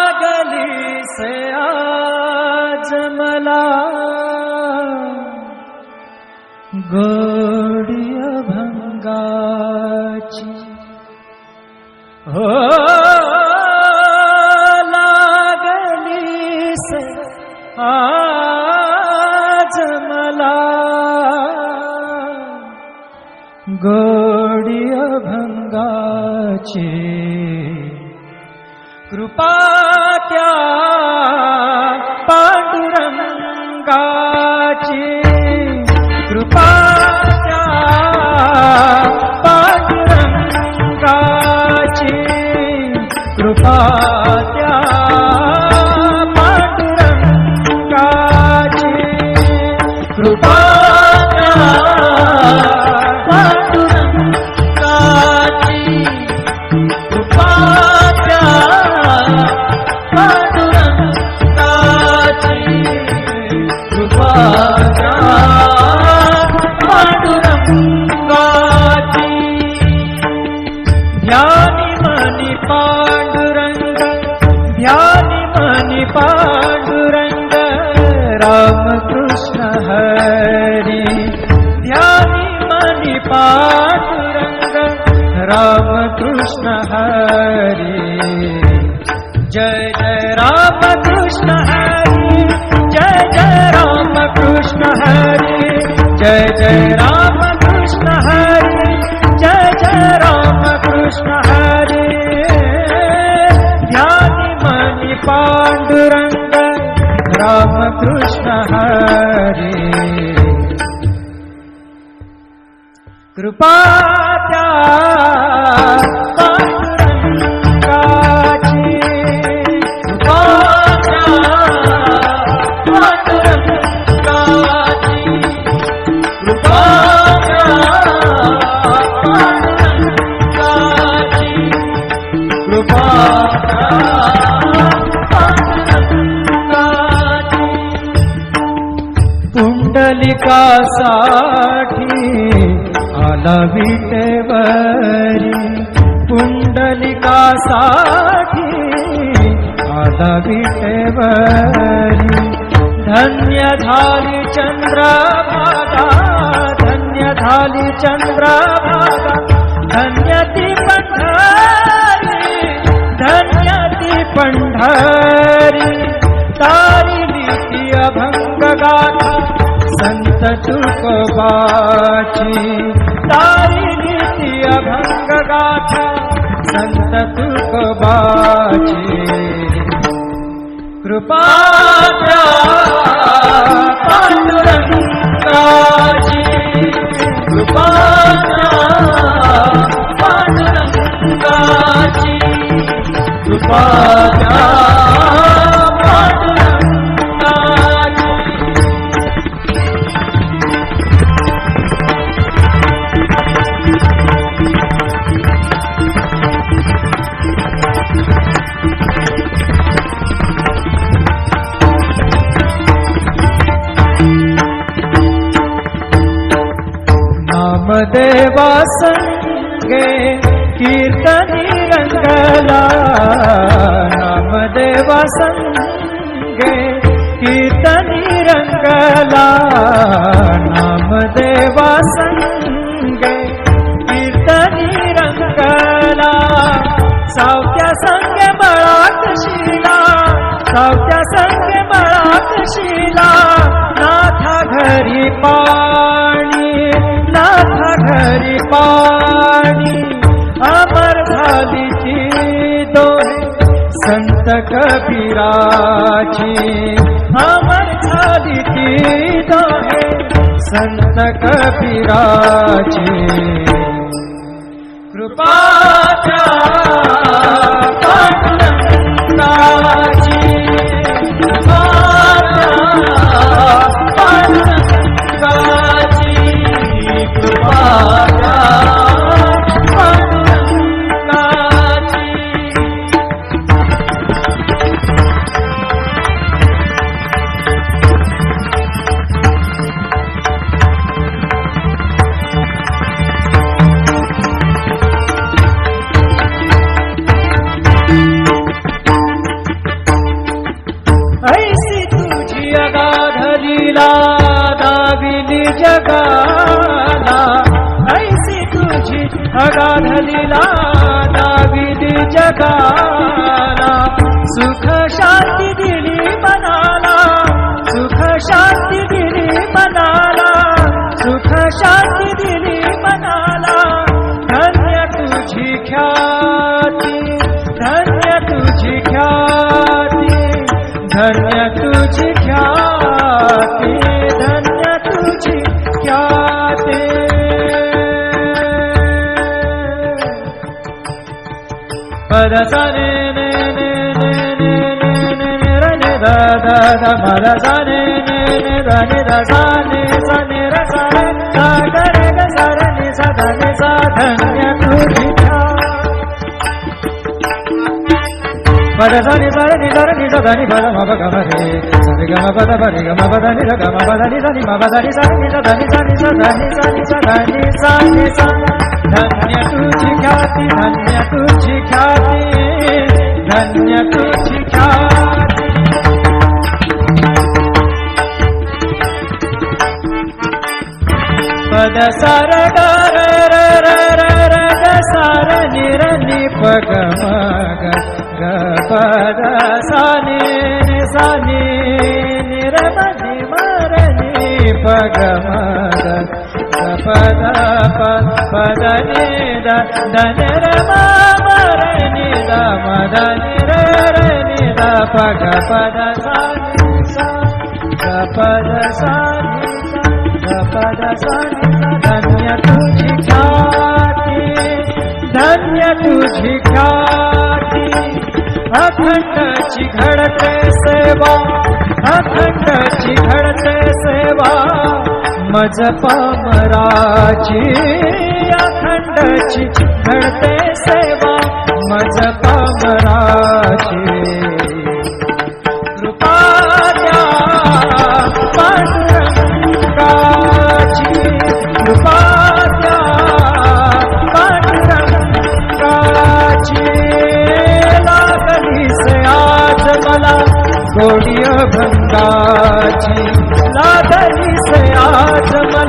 लागली से आज मला गोडी अभंगाची हो लागली से आज मला गोडी अभंगाची कृपा त्या पांडुरंगाची कृपा त्या पांडुरंगाची कृपा त्या पांडुरंगाची कृपा त्या पांडुरंगाची कृपा ध्यानी मनी पांडुरंग ध्यानी मनी पांडुरंग रामकृष्ण हरी ध्यानी मनी पांडुरंग रामकृष्ण हरी जय जय रामकृष्ण हरी जय जय रामकृष्ण हरी जय जय रामकृष्ण हरी जय जय रामकृष्ण हरी ध्यानी मनी पांडुरंग रामकृष्ण हरी कृपा त्या पांडुरंगाची कृपा त्या पांडुरंगाची कृपा त्या पांडुरंगाची कृपा त्या पांडुरंगाची पुंडलिकासाठी आला विटेवरी पुंडलिकासाठी आला विटेवरी धन्य झाली चंद्रभागा धन्य झाली चंद्रभागा धन्य ती पंढरी धन्य ती पंढरी तारिली ती अभंग गाथा संत तुकोबाची तारिली ती अभंग गाथा संत तुकोबाची कृपा त्या पांडुरंगाची कृपा त्या पांडुरंगाची कृपा त्या नामदेवा संगे कीर्तनी रंगला नामदेवा संगे कीर्तनी रंगला नामदेवा संगे कीर्तनी रंगला सावत्या संगे बळात शिला सावत्या संगे बळात शिला नाथा घरी पाणी नाथा घरी पाणी अमर झाली ती दोहे संत कबीराची अमर झाली ती दोहे संत कबीराची कृपा त्या पांडुरंगाची कृपा लीला दाविली जगाला, ऐसी तुझी अगाध लीला दाविली जगाला. सुख शांती दिली मनाला, सुख शांती दिली मनाला, सुख शांती दिली मनाला. धन्य तुझी ख्याती, धन्य तुझी ख्याती, धन्य तुझी ख्याती, धन्य तुझी ख्याती. पदसा ने ने ने ने ने ने ने रे ने दा दा दा पदसा ने ने ने दा ने दा सा ने सा ने रे सा रे सा गा रे गा सा रे ने सा दा ने सा. धन्य तुझी पदसा नि सा रे नि सा रे नि सा दा नि पद म प ग म रे सा रे ग म प द प रे ग म प द नि रे ग म प द नि सा नि म प द नि सा नि सा दा नि सा नि सा दा नि सा नि सा दा नि सा नि सा. धन्य तुझी ख्याती, धन्य तुझी ख्याती, धन्य तुझी ख्याती. पद सार ग र र र र र ग सार नि र नि प ग म ग ग पद सा नि नि सा नि नि र म नि म र नि प ग म ग पद प पद नि द द नि र म म र नि द म द नि र र नि द प ग पद सा नि सा ग पद सा नि सा ग पद सा नि सा. धन्य तुझी ख्याती, धन्य तुझी ख्याती. अखंडची घडते सेवा, अखंडची घडते सेवा मज पामराची. अखंडची घडते सेवा मज पामराची. कृपा द्या पांडुरंगाची, कृपा द्या पांडुरंगाची. लागली से आज मला गोडी अभंगाची, लागली से आज मला